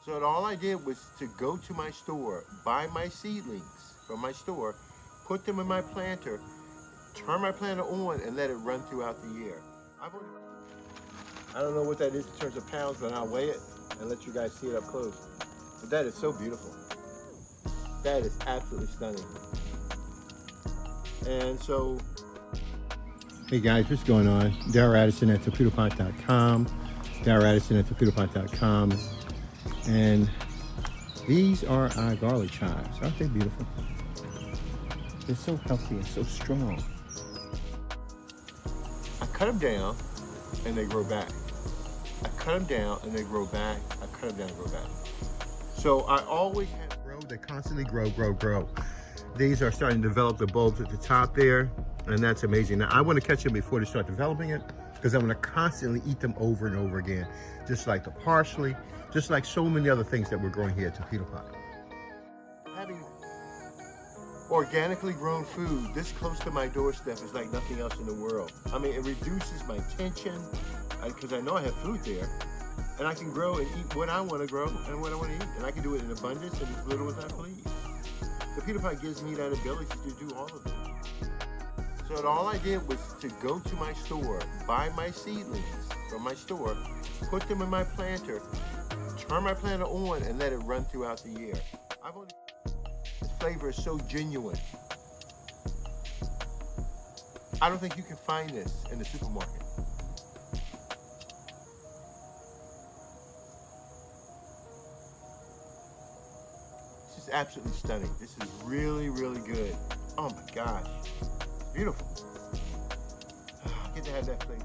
So all I did was to go to my store, buy my seedlings from my store, put them in my planter, turn my planter on, and let it run throughout the year. I've only, I don't know what that is in terms of pounds, but I'll weigh it and let you guys see it up close. But that is so beautiful. That is absolutely stunning. And so, hey guys, what's going on? Darryl Addison at torpedopont.com. Darryl Addison at torpedopont.com. And these are our garlic chives. Aren't they beautiful? They're so healthy and so strong. I cut them down and they grow back. I cut them down and they grow back. I cut them down and grow back. So I always have grow. They constantly grow. These are starting to develop the bulbs at the top there, and that's amazing. Now I want to catch them before they start developing it, because I'm going to constantly eat them over and over again, just like the parsley, just like so many other things that we're growing here at Torpedo Pot. Having organically grown food this close to my doorstep is like nothing else in the world. I mean, it reduces my tension, because I know I have food there, and I can grow and eat what I want to grow and what I want to eat, and I can do it in abundance and as little as I please. Torpedo Pot gives me that ability to do all of it. So all I did was to go to my store, buy my seedlings from my store, put them in my planter, turn my planter on, and let it run throughout the year. This flavor is so genuine. I don't think you can find this in the supermarket. This is absolutely stunning. This is really, really good. Oh my gosh. It's beautiful. I get to have that flavor.